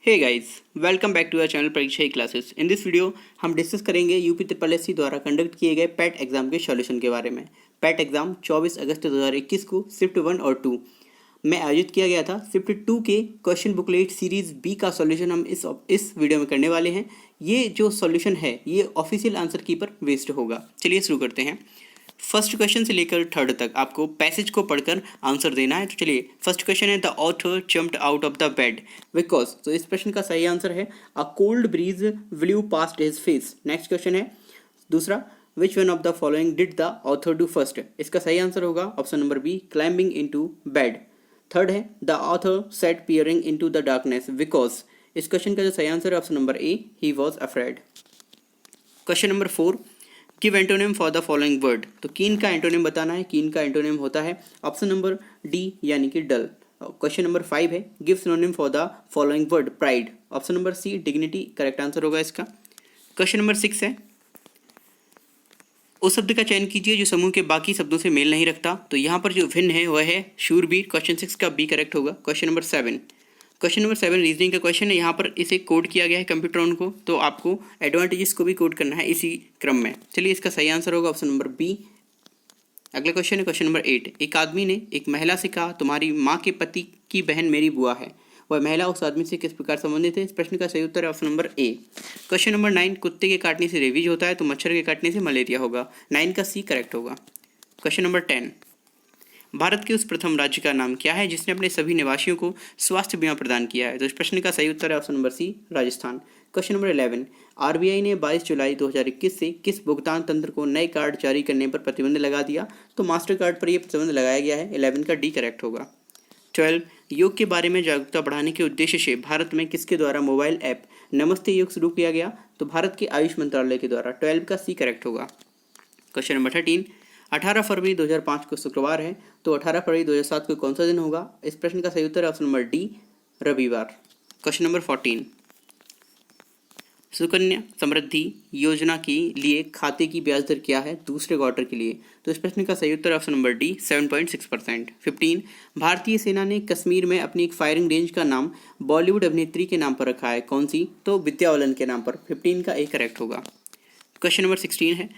Hey guys, welcome back to our channel Pariksha classes. In this video हम discuss करेंगे UP triple SC द्वारा conduct किए गए PAT exam के सॉल्यूशन के बारे में। पैट एग्जाम 24 अगस्त 2021 को शिफ्ट 1 और 2 में आयोजित किया गया था। शिफ्ट 2 के क्वेश्चन बुकलेट सीरीज बी का सॉल्यूशन हम इस वीडियो में करने वाले हैं। ये जो सॉल्यूशन है ये ऑफिशियल आंसर की पर बेस्ड होगा। चलिए शुरू करते हैं। फर्स्ट क्वेश्चन से लेकर थर्ड तक आपको पैसेज को पढ़कर आंसर देना है। तो चलिए, फर्स्ट क्वेश्चन है the author jumped out of the bed because. तो इस प्रश्न का सही आंसर है a cold breeze blew past his face. Next question है दूसरा, which one of the following did the author do first. इसका सही आंसर होगा option number B, climbing into bed. Third है the author sat peering into the darkness because. इस question का जो सही आंसर है option number A, he was afraid. Question number 4, give antonym for the following word. तो कीन का antonym बताना है। कीन का एंटोनिम होता है ऑप्शन नंबर डी यानी कि डल। क्वेश्चन नंबर 5 है give synonym for the following word, pride. Option number C, dignity correct answer होगा इसका। क्वेश्चन नंबर 6 है उस शब्द का चयन कीजिए जो समूह के बाकी शब्दों से मेल नहीं रखता। तो यहाँ पर जो भिन्न है वह है शूरवीर। क्वेश्चन 6 का बी करेक्ट होगा। Question number 7, question number 7 reasoning का क्वेश्चन है। यहाँ पर इसे कोड किया गया है कंप्यूटर ऑन को, तो आपको एडवांटेजेस को भी कोड करना है इसी क्रम में। चलिए, इसका सही आंसर होगा ऑप्शन नंबर बी। अगला क्वेश्चन है क्वेश्चन नंबर 8, एक आदमी ने एक महिला से कहा तुम्हारी माँ के पति की बहन मेरी बुआ है। वह महिला उस आदमी से किस प्रकार संबंधित है। इस प्रश्न का सही उत्तर है option number A. Question number 9, कुत्ते के काटने से रेबीज होता है तो मच्छर के काटने से मलेरिया होगा। 9 का सी करेक्ट होगा। क्वेश्चन नंबर 10, भारत के उस प्रथम राज्य का नाम क्या है जिसने अपने सभी निवासियों को स्वास्थ्य बीमा प्रदान किया है। तो इस प्रश्न का सही उत्तर है option number C, Rajasthan. Question number 11, RBI ने 22 जुलाई 2021 से किस भुगतान तंत्र को नए कार्ड जारी करने पर प्रतिबंध लगा दिया। तो मास्टर कार्ड पर यह प्रतिबंध लगाया गया है। 11 का डी करेक्ट होगा। 12, योग के बारे में जागरूकता बढ़ाने के उद्देश्य से भारत में किसके द्वारा मोबाइल ऐप नमस्ते योग शुरू किया गया। तो भारत के आयुष मंत्रालय के द्वारा। 12 का सी करेक्ट होगा। क्वेश्चन नंबर 13, 18 फरवरी 2005 को शुक्रवार है तो 18 फरवरी 2007 को कौन सा दिन होगा। इस प्रश्न का सही उत्तर है ऑप्शन नंबर डी, रविवार। क्वेश्चन नंबर 14, सुकन्या समृद्धि योजना के लिए खाते की ब्याज दर क्या है दूसरे क्वार्टर के लिए। तो इस प्रश्न का सही उत्तर ऑप्शन नंबर डी, 7.6%। 15, भारतीय सेना ने कश्मीर में अपनी एक फायरिंग रेंज का नाम बॉलीवुड अभिनेत्री के नाम पर रखा है, कौन सी। तो विद्या बालन के नाम पर। 15 का ए करेक्ट होगा। क्वेश्चन नंबर 16 है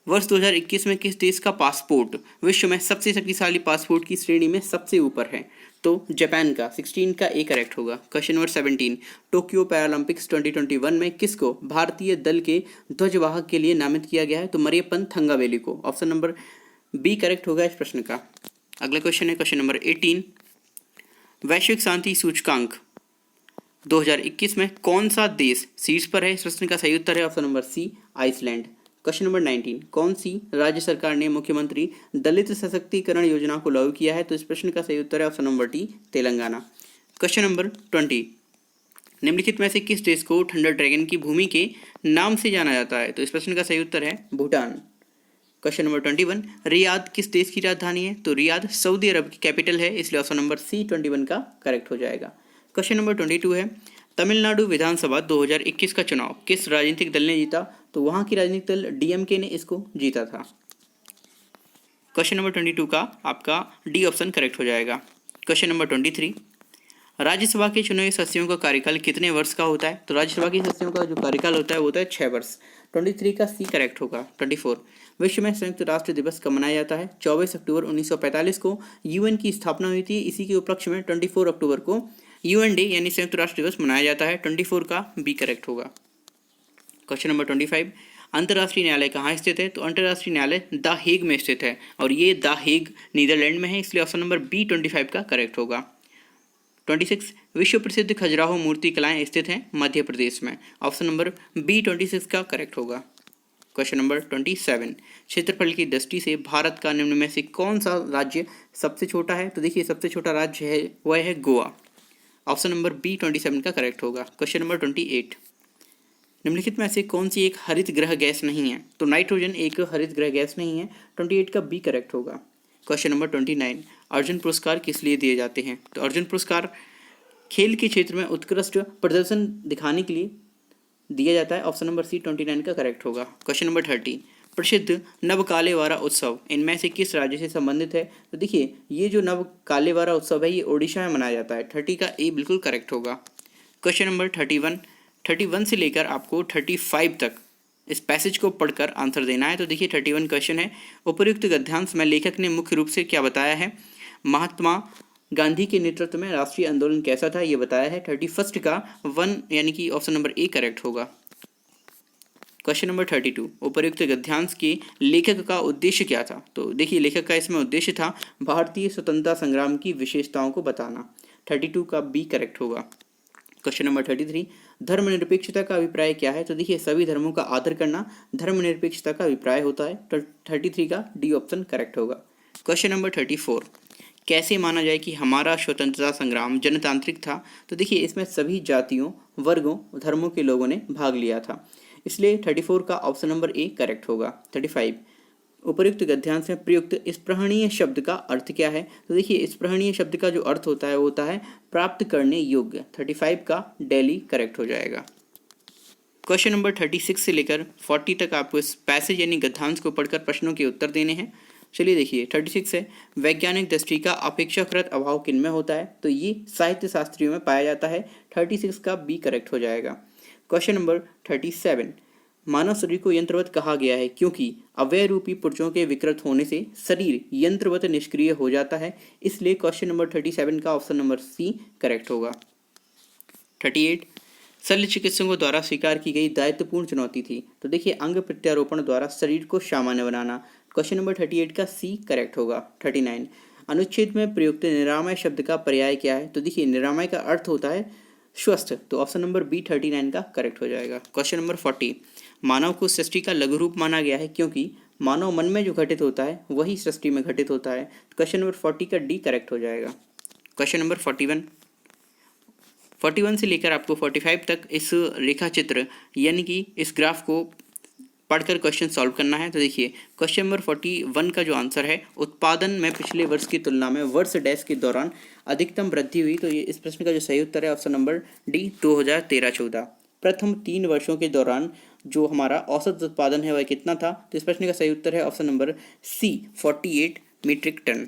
वर्ष 2021 में किस देश का पासपोर्ट विश्व में सबसे शक्तिशाली पासपोर्ट की श्रेणी में सबसे ऊपर है। तो जापान का। 16 का ए करेक्ट होगा। क्वेश्चन नंबर 17, टोक्यो पैरालंपिक्स 2021 में किसको भारतीय दल के ध्वजवाहक के लिए नामित किया गया है। तो मरियप्पन थंगावेली को। ऑप्शन नंबर बी करेक्ट होगा इस प्रश्न का। अगला क्वेश्चन है क्वेश्चन नंबर 18, वैश्विक शांति सूचकांक 2021 में कौन सा देश शीर्ष पर है। इस प्रश्न का सही उत्तर है option number C, Iceland. Question number 19, कौन सी राज्य सरकार ने मुख्यमंत्री दलित सशक्तिकरण योजना को लागू किया है। तो इस प्रश्न का सही उत्तर है option number D, Telangana. Question number 20, निम्नलिखित में से किस देश को थंडर ड्रैगन की भूमि के नाम से जाना जाता है। तो इस प्रश्न का सही उत्तर है भूटान। क्वेश्चन नंबर 21, रियाद किस देश की राजधानी है। तो रियाद सऊदी अरब की कैपिटल है, इसलिए ऑप्शन नंबर सी 21 का करेक्ट हो जाएगा। क्वेश्चन नंबर 22 है तमिलनाडु विधानसभा 2021 का चुनाव किस राजनीतिक दल ने जीता। तो वहां की राजनीतिक दल डीएमके ने इसको जीता था। क्वेश्चन नंबर 22 का आपका डी ऑप्शन करेक्ट हो जाएगा। क्वेश्चन नंबर 23, राज्यसभा के चुने हुए सदस्यों का कार्यकाल कितने वर्ष का होता है। तो राज्यसभा के सदस्यों का जो कार्यकाल होता है वो होता है 6 वर्ष। 23 का सी करेक्ट होगा। 24, विश्व में संयुक्त राष्ट्र दिवस कब मनाया जाता है। 24 अक्टूबर 1945 को यूएन की स्थापना हुई थी। इसी के उपलक्ष्य में 24 अक्टूबर को यूएन डे यानी संयुक्त राष्ट्र दिवस मनाया जाता है। 24 का बी करेक्ट होगा। क्वेश्चन नंबर 25, अंतर्राष्ट्रीय न्यायालय कहाँ स्थित है। तो अंतर्राष्ट्रीय न्यायालय द हेग में स्थित है और ये द हेग नीदरलैंड में है, इसलिए ऑप्शन नंबर बी 25 का करेक्ट होगा। 26, विश्व प्रसिद्ध खजुराहो मूर्ति कलाएं स्थित हैं मध्य प्रदेश में। ऑप्शन नंबर बी 26 का करेक्ट होगा। क्वेश्चन नंबर 27, क्षेत्रफल की दृष्टि से भारत का निम्न में से कौन सा राज्य सबसे छोटा है। तो देखिए सबसे छोटा राज्य है वह है गोवा। ऑप्शन नंबर बी 27 का करेक्ट होगा। क्वेश्चन नंबर 28, निम्नलिखित में से कौन सी एक हरित ग्रह गैस नहीं है। तो नाइट्रोजन एक हरित ग्रह गैस नहीं है। 28 का बी करेक्ट होगा। क्वेश्चन नंबर 29, अर्जुन पुरस्कार किस लिए दिए जाते हैं। तो अर्जुन पुरस्कार खेल के क्षेत्र में उत्कृष्ट प्रदर्शन दिखाने के लिए दिया जाता है। ऑप्शन नंबर सी 29 का करेक्ट होगा। क्वेश्चन नंबर 30, प्रसिद्ध नवकालेवारा उत्सव इनमें से किस राज्य से संबंधित है। तो देखिए ये जो नवकालेवारा उत्सव है ये ओडिशा में मनाया जाता है। 30 का ए बिल्कुल करेक्ट होगा। क्वेश्चन नंबर 31 से लेकर आपको 35 तक इस पैसेज को पढ़कर आंसर देना है। तो देखिए 31 क्वेश्चन है, उपर्युक्त गद्यांश में लेखक ने मुख्य रूप से क्या बताया है? महात्मा गांधी के नेतृत्व में राष्ट्रीय आंदोलन कैसा था, ये बताया है। 31 का 1 यानी कि ऑप्शन नंबर ए करेक्ट होगा। क्वेश्चन नंबर 32, उपर्युक्त गद्यांश के लेखक का उद्देश्य क्या था? तो देखिए लेखक का इसमें उद्देश्य था भारतीय स्वतंत्रता संग्राम की विशेषताओं को बताना। 32 का बी करेक्ट होगा। क्वेश्चन नंबर 33, धर्मनिरपेक्षता का अभिप्राय क्या है? तो देखिए सभी धर्मों का आदर करना धर्मनिरपेक्षता का अभिप्राय होता है। तो 33 का डी ऑप्शन करेक्ट होगा। क्वेश्चन नंबर 34, कैसे माना जाए कि हमारा स्वतंत्रता संग्राम जनतांत्रिक था? तो देखिए इसमें सभी जातियों, वर्गों, धर्मों के लोगों ने भाग लिया था, इसलिए 34 का ऑप्शन नंबर ए करेक्ट होगा। 35, उपर्युक्त गद्यांश में प्रयुक्त स्पृहणीय शब्द का अर्थ क्या है? तो देखिए स्पृहणीय शब्द का जो अर्थ होता है वो होता है प्राप्त करने योग्य। 35 का डेली करेक्ट हो जाएगा। क्वेश्चन नंबर 36 से लेकर 40 तक आपको इस पैसेज यानी गद्यांश को पढ़कर प्रश्नों के उत्तर देने हैं। चलिए देखिए 36 है, वैज्ञानिक दृष्टि का अपेक्षाकृत अभाव किनमें होता है? तो ये साहित्य शास्त्रियों में पाया जाता है। 36 का बी करेक्ट हो जाएगा। क्वेश्चन नंबर 37, मानव शरीर को यंत्रवत कहा गया है क्योंकि अवयव रूपी पुर्जों के विकृत होने से शरीर यंत्रवत निष्क्रिय हो जाता है, इसलिए क्वेश्चन नंबर 37 का ऑप्शन नंबर सी करेक्ट होगा। 38, शल्य चिकित्सकों द्वारा स्वीकार की गई दायित्वपूर्ण चुनौती थी? तो देखिए अंग प्रत्यारोपण द्वारा शरीर को सामान्य बनाना। क्वेश्चन नंबर 38 का सी करेक्ट होगा। 39, अनुच्छेद में प्रयुक्त निरामय शब्द का पर्याय क्या है? तो देखिए निरामय का अर्थ होता है स्वस्थ, तो ऑप्शन नंबर बी 39 का करेक्ट हो जाएगा। क्वेश्चन नंबर 40, मानव को सृष्टि का लघु रूप माना गया है क्योंकि मानव मन में जो घटित होता है वही सृष्टि में घटित होता है। क्वेश्चन नंबर 40 का डी करेक्ट हो जाएगा। क्वेश्चन नंबर 41 से लेकर आपको 45 तक इस रेखा चित्र यानी कि इस ग्राफ को पढ़कर क्वेश्चन सॉल्व करना है। तो देखिए क्वेश्चन नंबर 41 का जो आंसर है, उत्पादन में पिछले वर्ष की तुलना में वर्ष डैश के दौरान अधिकतम वृद्धि हुई। तो ये इस प्रश्न का जो सही उत्तर है ऑप्शन नंबर डी 2013-14। प्रथम 3 वर्षों के दौरान जो हमारा औसत उत्पादन है वह कितना था? तो इस प्रश्न का सही उत्तर है option number C 48 metric ton.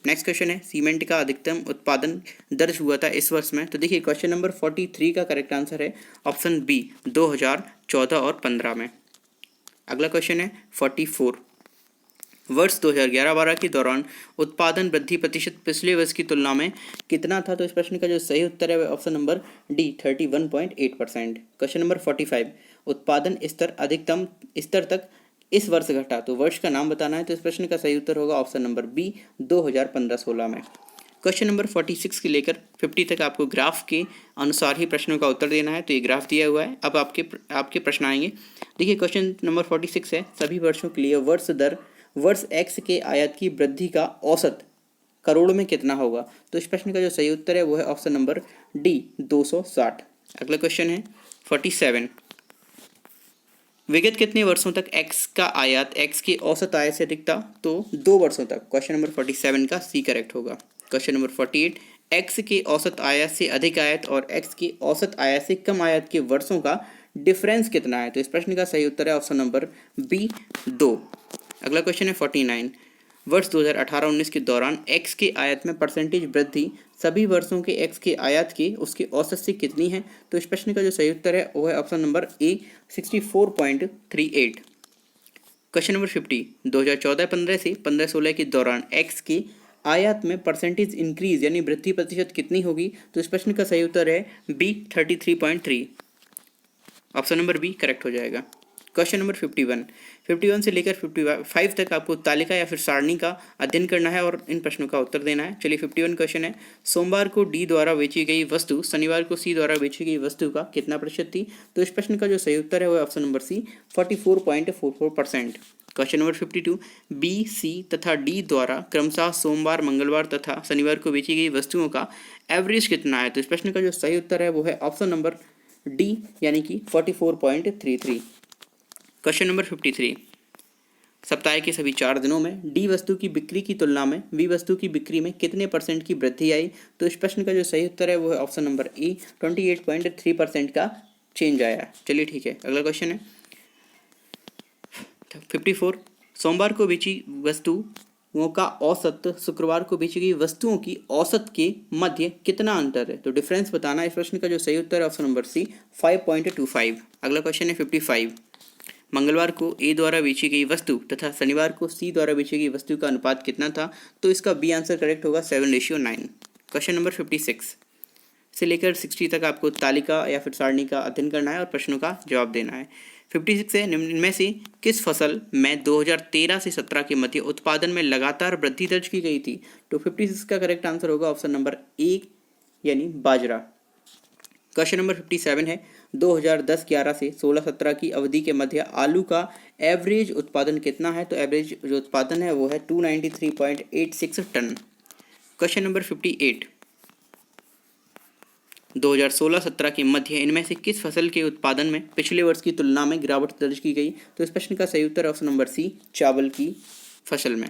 Next question है, सीमेंट का अधिकतम उत्पादन दर्ज हुआ था इस वर्ष में? तो देखिए क्वेश्चन नंबर 43 का करेक्ट आंसर है ऑप्शन बी 2014 और 15 में। अगला क्वेश्चन है 44, वर्ष 2011-12 के दौरान उत्पादन वृद्धि प्रतिशत पिछले वर्ष की तुलना में कितना था? तो इस प्रश्न का जो सही उत्तर है वह option number D 31.8%। Question number 45, उत्पादन स्तर अधिकतम स्तर तक इस वर्ष घटा, तो वर्ष का नाम बताना है। तो इस प्रश्न का सही उत्तर होगा ऑप्शन नंबर बी 2015-16 में। क्वेश्चन नंबर 46 से लेकर 50 तक आपको ग्राफ के अनुसार ही प्रश्नों का उत्तर देना है। तो ये ग्राफ दिया हुआ है, अब आपके प्रश्न आएंगे। देखिए क्वेश्चन नंबर 46 है, सभी वर्षों के लिए वर्ष एक्स के आयात की वृद्धि का औसत करोड़ में कितना होगा? तो इस प्रश्न का जो सही उत्तर है वो है ऑप्शन नंबर डी 260। अगला क्वेश्चन है 47, विगत कितने वर्षों तक एक्स का आयात एक्स के औसत आय से अधिक था? तो 2 वर्षों तक। क्वेश्चन नंबर 47 का सी करेक्ट होगा। क्वेश्चन नंबर 48, एक्स के औसत आयात से अधिक आयात और एक्स के औसत आयात से कम आयात के वर्षों का डिफरेंस कितना है? तो इस प्रश्न का सही उत्तर है ऑप्शन नंबर बी 2। अगला क्वेश्चन है 49, वर्ष 2018-19 के दौरान एक्स के आयात में परसेंटेज वृद्धि सभी वर्षों के एक्स के आयात की उसके औसत से कितनी है? तो इस प्रश्न का जो सही उत्तर है वो है option number A 64.38। Question number 50, 2014-15 से 15-16 के दौरान एक्स के आयात में परसेंटेज इंक्रीज यानी वृद्धि प्रतिशत कितनी होगी? तो इस प्रश्न का सही उत्तर है B 33.3। Option number B correct हो जाएगा। क्वेश्चन नंबर 51 से लेकर 55 तक आपको तालिका या फिर सारणी का अध्ययन करना है और इन प्रश्नों का उत्तर देना है। चलिए 51 क्वेश्चन है, सोमवार को डी द्वारा बेची गई वस्तु शनिवार को सी द्वारा बेची गई वस्तु का कितना प्रतिशत थी? तो इस प्रश्न का जो सही उत्तर है वो option number C 44.44%। Question number 52, B, C तथा डी द्वारा क्रमशः सोमवार, मंगलवार तथा शनिवार को बेची गई वस्तुओं का एवरेज कितना है? तो इस प्रश्न का जो सही उत्तर है वो है ऑप्शन नंबर डी यानी कि 44.33। क्वेश्चन नंबर 53, सप्ताह के सभी 4 दिनों में डी वस्तु की बिक्री की तुलना में बी वस्तु की बिक्री में कितने % की वृद्धि आई? तो इस प्रश्न का जो सही उत्तर है वो है ऑप्शन नंबर ए 28.3% का चेंज आया। चलिए ठीक है, अगला क्वेश्चन है 54, सोमवार को बेची वस्तु का औसत शुक्रवार को बेची गई वस्तुओं की औसत के मध्य कितना अंतर है? तो डिफरेंस बताना। इस प्रश्न का जो सही उत्तर है ऑप्शन नंबर सी 5.25। अगला क्वेश्चन है 55। मंगलवार को ए द्वारा बेची गई वस्तु तथा शनिवार को सी द्वारा बेची गई वस्तु का अनुपात कितना था? तो इसका बी आंसर करेक्ट होगा 7:9। क्वेश्चन नंबर 56 से लेकर 60 तक आपको तालिका या फिर सारणी का अध्ययन करना है और प्रश्नों का जवाब देना है। 56 है, इनमें से किस फसल में 2013 से 17 के मध्य उत्पादन में लगातार वृद्धि दर्ज की गई थी? तो 56 का करेक्ट आंसर होगा ऑप्शन नंबर ए यानी बाजरा। क्वेश्चन नंबर 57 है, 2010-11 से 16-17 की अवधि के मध्य आलू का एवरेज उत्पादन कितना है? तो एवरेज जो उत्पादन है वो है 293.86 टन। क्वेश्चन नंबर 58, 2016-17 के मध्य इनमें से किस फसल के उत्पादन में पिछले वर्ष की तुलना में गिरावट दर्ज की गई? तो इस प्रश्न का सही उत्तर ऑप्शन नंबर सी चावल की फसल में।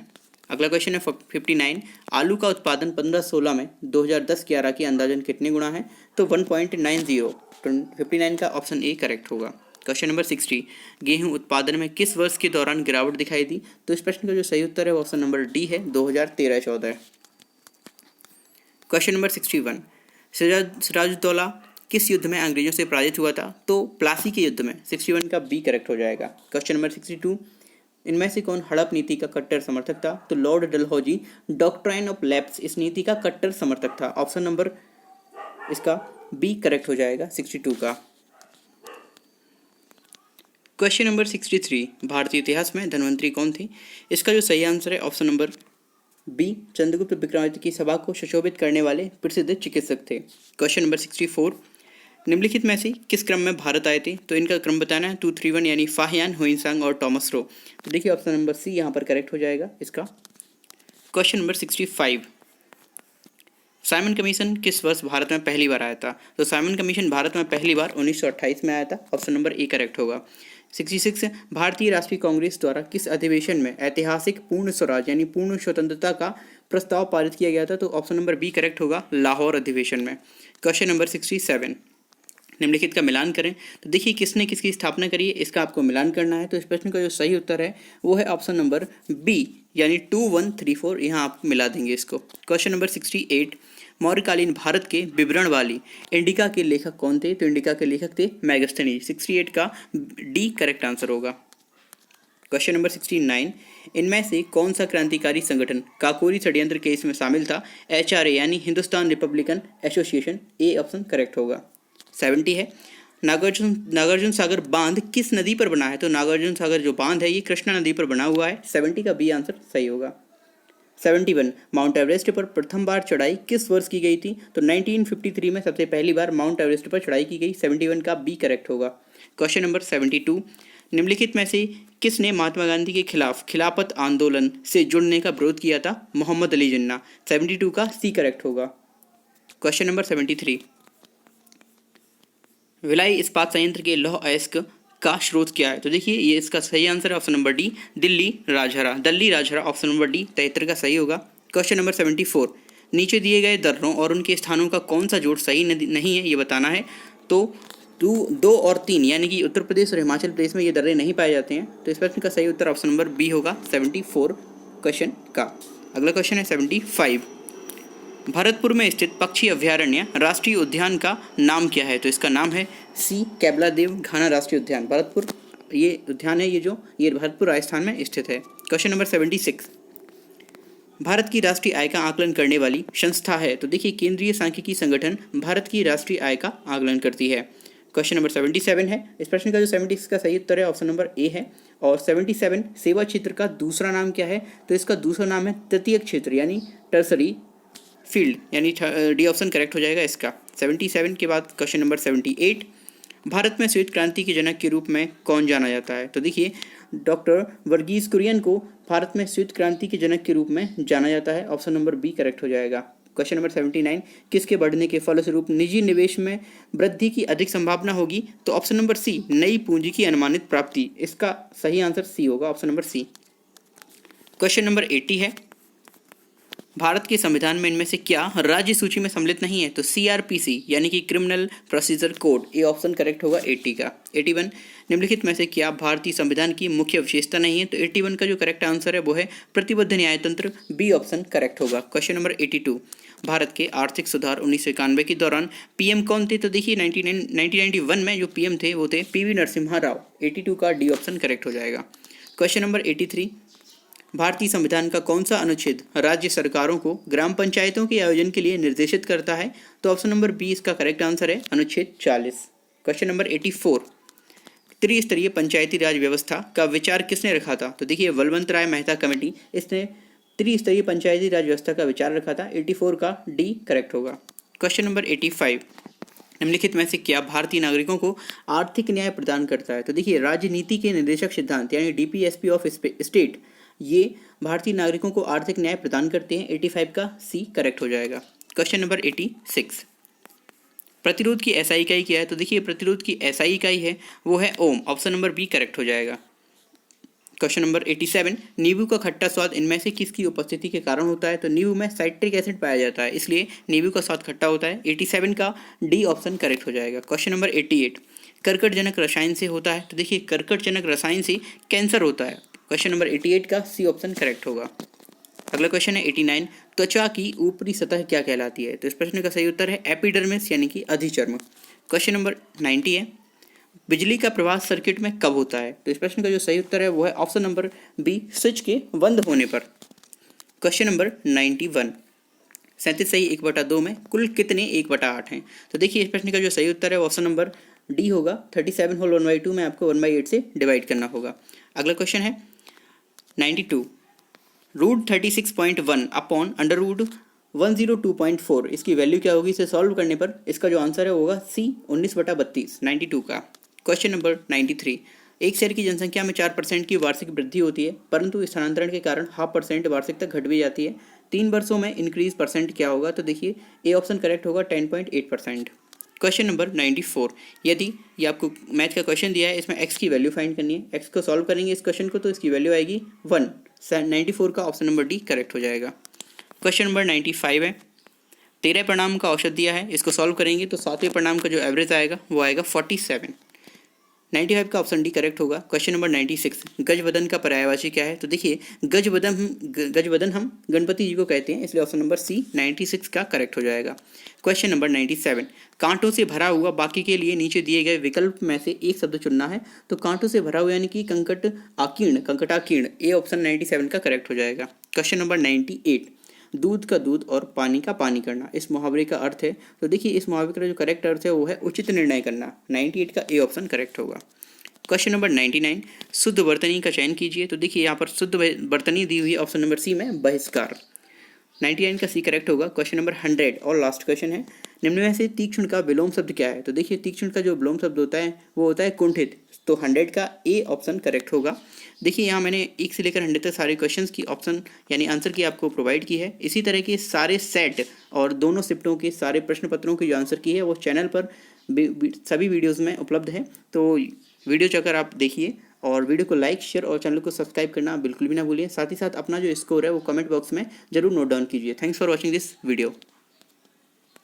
अगला क्वेश्चन है 59, आलू का उत्पादन 15-16 में 2010-11 के अंदाजन कितने गुना है? तो 1.90। 59 का ऑप्शन ए करेक्ट होगा। क्वेश्चन नंबर 60, गेहूं उत्पादन में किस वर्ष के दौरान गिरावट दिखाई दी? तो इस प्रश्न का जो सही उत्तर है ऑप्शन नंबर डी है 2013-14। क्वेश्चन नंबर 61, सिराजुद्दौला किस युद्ध में अंग्रेजों से पराजित हुआ था? तो प्लासी के युद्ध में। 61 का बी करेक्ट हो जाएगा। क्वेश्चन नंबर 62, इनमें से कौन हड़प नीति का कट्टर समर्थक था? तो Lord Dalhousie doctrine of lapse इस नीति का कट्टर समर्थक था। ऑप्शन नंबर इसका बी करेक्ट हो जाएगा 62 का। क्वेश्चन नंबर 63, भारतीय इतिहास में धन्वंतरी कौन थे? इसका जो सही आंसर है option number B Chandragupta Vikramaditya की सभा को सुशोभित करने वाले प्रसिद्ध चिकित्सक थे। क्वेश्चन नंबर 64, निम्नलिखित में से किस क्रम में भारत आए थे? तो इनका क्रम बताना है 231 यानी फाहियान, हुइनसांग और टॉमस रो। तो देखिए ऑप्शन नंबर सी यहाँ पर करेक्ट हो जाएगा इसका। क्वेश्चन नंबर 65, साइमन कमीशन किस वर्ष भारत में पहली बार आया था? तो साइमन कमीशन भारत में पहली बार 1928 में आया था। ऑप्शन नंबर ए करेक्ट होगा। 66, भारतीय राष्ट्रीय कांग्रेस द्वारा किस अधिवेशन में ऐतिहासिक पूर्ण स्वराज यानी पूर्ण स्वतंत्रता का प्रस्ताव पारित किया गया था? तो ऑप्शन नंबर बी करेक्ट होगा, लाहौर अधिवेशन में। क्वेश्चन नंबर 67, निम्नलिखित का मिलान करें। तो देखिए किसने किसकी स्थापना करी है, इसका आपको मिलान करना है। तो इस प्रश्न का जो सही उत्तर है वो है ऑप्शन नंबर बी यानी 2134। यहाँ आप मिला देंगे इसको। क्वेश्चन नंबर 68, मौर्यकालीन भारत के विवरण वाली इंडिका के लेखक कौन थे? तो इंडिका के लेखक थे मैगस्थनीज। 68 का डी करेक्ट आंसर होगा। क्वेश्चन नंबर 69, इनमें से कौन सा क्रांतिकारी संगठन काकोरी षड्यंत्र केस में शामिल था? HRA यानी Hindustan Republican association. A option correct होगा। 70 है, नागार्जुन सागर बांध किस नदी पर बना है? तो नागार्जुन सागर जो बांध है ये कृष्णा नदी पर बना हुआ है। 70 का बी आंसर सही होगा। 71, माउंट एवरेस्ट पर प्रथम बार चढ़ाई किस वर्ष की गई थी? तो 1953 में सबसे पहली बार माउंट एवरेस्ट पर चढ़ाई की गई। 71 का बी करेक्ट होगा। क्वेश्चन नंबर 72, निम्नलिखित में से किसने महात्मा गांधी के खिलाफ खिलाफत आंदोलन से जुड़ने का विरोध किया था? मोहम्मद अली जिन्ना। 72 का सी करेक्ट होगा। क्वेश्चन नंबर 73, भिलाई इस्पात संयंत्र के लौह अयस्क का स्रोत क्या है? तो देखिए ये इसका सही आंसर है option number D Delhi Rajhara. Option number D 73 का सही होगा। क्वेश्चन नंबर 74, नीचे दिए गए दर्रों और उनके स्थानों का कौन सा जोड़ सही नहीं है ये बताना है। तो 2 और 3 यानी कि उत्तर प्रदेश और हिमाचल प्रदेश में ये दर्रे नहीं पाए जाते हैं। तो इस प्रश्न का सही उत्तर ऑप्शन नंबर बी होगा 74 क्वेश्चन का। अगला क्वेश्चन है 75, भरतपुर में स्थित पक्षी अभ्यारण्य राष्ट्रीय उद्यान का नाम क्या है? तो इसका नाम है सी कैबलादेव घाना राष्ट्रीय उद्यान। भरतपुर ये उद्यान है ये भरतपुर राजस्थान में स्थित है। क्वेश्चन नंबर 76, भारत की राष्ट्रीय आय का आकलन करने वाली संस्था है? तो देखिए केंद्रीय सांख्यिकी संगठन भारत की राष्ट्रीय आय का आकलन करती है। क्वेश्चन नंबर 77 है, इस प्रश्न का जो 76 का सही उत्तर है ऑप्शन नंबर ए है। और 77, सेवा क्षेत्र का दूसरा नाम क्या है? तो इसका दूसरा नाम है तृतीयक क्षेत्र यानी टर्सरी फील्ड यानी डी ऑप्शन करेक्ट हो जाएगा इसका। 77 के बाद क्वेश्चन नंबर 78, भारत में श्वेत क्रांति के जनक के रूप में कौन जाना जाता है? तो देखिए डॉक्टर वर्गीस कुरियन को भारत में श्वेत क्रांति के जनक के रूप में जाना जाता है। ऑप्शन नंबर बी करेक्ट हो जाएगा। क्वेश्चन नंबर 79, किसके बढ़ने के फलस्वरूप निजी निवेश में वृद्धि की अधिक संभावना होगी? तो ऑप्शन नंबर सी नई पूंजी की अनुमानित प्राप्ति। इसका सही आंसर सी होगा, option number C. Question number 80 है, भारत के संविधान में इनमें से क्या राज्य सूची में सम्मिलित नहीं है? तो CRPC यानी कि क्रिमिनल प्रोसीजर कोड, ये ऑप्शन करेक्ट होगा 80 का। 81 निम्नलिखित में से क्या भारतीय संविधान की मुख्य विशेषता नहीं है? तो 81 का जो करेक्ट आंसर है वो है प्रतिबद्ध न्यायतंत्र, बी ऑप्शन करेक्ट होगा। क्वेश्चन नंबर 82 भारत के आर्थिक सुधार 1991 के दौरान पीएम कौन थे? तो देखिए 1991 में जो पीएम थे वो थे PV नरसिम्हा राव। 82 का डी ऑप्शन करेक्ट हो जाएगा। क्वेश्चन नंबर 83 भारतीय संविधान का कौन सा अनुच्छेद राज्य सरकारों को ग्राम पंचायतों के आयोजन के लिए निर्देशित करता है? तो ऑप्शन नंबर बी इसका करेक्ट आंसर है, अनुच्छेद 40। क्वेश्चन नंबर 84 त्रिस्तरीय पंचायती राज व्यवस्था का विचार किसने रखा था? तो देखिए बलवंत राय मेहता कमेटी, इसने त्रिस्तरीय पंचायती राज व्यवस्था का विचार रखा था। 84 का डी करेक्ट होगा। क्वेश्चन नंबर 85 निम्नलिखित में से क्या भारतीय नागरिकों को आर्थिक न्याय प्रदान करता है? तो देखिए राजनीति के निर्देशक सिद्धांत यानी DPSP ऑफ स्टेट, ये भारतीय नागरिकों को आर्थिक न्याय प्रदान करते हैं। 85 का सी करेक्ट हो जाएगा। क्वेश्चन नंबर 86 प्रतिरोध की SI इकाई क्या है? तो देखिए प्रतिरोध की SI इकाई है वो है ओम, ऑप्शन नंबर बी करेक्ट हो जाएगा। क्वेश्चन नंबर 87 नींबू का खट्टा स्वाद इनमें से किसकी उपस्थिति के कारण होता है? तो नींबू में साइट्रिक एसिड पाया जाता है, इसलिए नींबू का स्वाद खट्टा होता है। 87 का डी ऑप्शन करेक्ट हो जाएगा। क्वेश्चन नंबर 88 कर्कटजनक रसायन से होता है? तो देखिए कर्कटजनक रसायन से कैंसर होता है। क्वेश्चन नंबर 88 का सी ऑप्शन करेक्ट होगा। अगला क्वेश्चन है 89 त्वचा की ऊपरी सतह क्या कहलाती है? तो इस प्रश्न का सही उत्तर है एपिडर्मिस यानी कि अधिचर्म। क्वेश्चन नंबर 90 है बिजली का प्रवाह सर्किट में कब होता है? तो इस प्रश्न का जो सही उत्तर है वो है ऑप्शन नंबर बी स्विच के बंद होने पर। क्वेश्चन नंबर 91 37 सही 1/2 में कुल कितने 1/8 हैं? तो देखिए इस प्रश्न का जो सही उत्तर है वो ऑप्शन नंबर डी होगा। 37 होल 1/2 में आपको 1/8 से डिवाइड करना होगा। अगला क्वेश्चन है 92 रूट 36.1 अपॉन अंडर रूट 102.4 इसकी वैल्यू क्या होगी? इसे सॉल्व करने पर इसका जो आंसर है वो होगा सी 19/32 92 का। क्वेश्चन नंबर 93 एक शहर की जनसंख्या में 4% की वार्षिक वृद्धि होती है, परंतु स्थानांतरण के कारण 0.5% वार्षिकता घट भी जाती है। 3 वर्षों में इंक्रीज परसेंट क्या होगा? तो देखिए ए ऑप्शन करेक्ट होगा 10.8%। क्वेश्चन नंबर 94 यदि ये आपको मैथ का क्वेश्चन दिया है, इसमें x की वैल्यू फाइंड करनी है, x को सॉल्व करेंगे इस क्वेश्चन को तो इसकी वैल्यू आएगी 1। 94 का ऑप्शन नंबर डी करेक्ट हो जाएगा। क्वेश्चन नंबर 95 है 13 परिणाम का औसत दिया है, इसको सॉल्व करेंगे तो 7वें परिणाम का जो एवरेज आएगा वो आएगा 47। 95 का ऑप्शन डी करेक्ट होगा। क्वेश्चन नंबर 96 गजवदन का पर्यायवाची क्या है? तो देखिए गजवदन हम गणपति जी को कहते हैं, इसलिए ऑप्शन नंबर सी 96 का करेक्ट हो जाएगा। क्वेश्चन नंबर 97 कांटों से भरा हुआ बाकी के लिए नीचे दिए गए विकल्प में से एक शब्द चुनना है। तो कांटों से भरा हुआ यानी कि कंकटाकीर्ण, ए ऑप्शन 97 का करेक्ट हो जाएगा। क्वेश्चन नंबर 98 दूध का दूध और पानी का पानी करना इस मुहावरे का अर्थ है? तो देखिए इस मुहावरे का जो करेक्ट अर्थ है वो है उचित निर्णय करना। 98 का ए ऑप्शन करेक्ट होगा। क्वेश्चन नंबर 99 शुद्ध वर्तनी का चयन कीजिए। तो देखिए यहाँ पर शुद्ध वर्तनी दी हुई है ऑप्शन नंबर सी में बहिष्कार। 99 का सी करेक्ट होगा। क्वेश्चन नंबर 100 और लास्ट क्वेश्चन है निम्न में से तीक्ष्ण का विलोम शब्द क्या है? तो देखिए तीक्ष्ण का जो विलोम शब्द होता है वो होता है कुंठित, तो 100 का ए ऑप्शन करेक्ट होगा। देखिए यहाँ मैंने 1 से लेकर 100 तक सारे क्वेश्चंस की ऑप्शन यानी आंसर की आपको प्रोवाइड की है। इसी तरह के सारे सेट और दोनों शिफ्टों के सारे प्रश्न पत्रों की जो आंसर की है वो चैनल पर सभी वीडियोस में उपलब्ध है, तो वीडियो चेकर आप देखिए और वीडियो को लाइक शेयर और चैनल को सब्सक्राइब करना बिल्कुल भी ना भूलिए। साथ ही साथ अपना जो स्कोर है वो कमेंट बॉक्स में जरूर नोट डाउन कीजिए। Thanks for watching this video.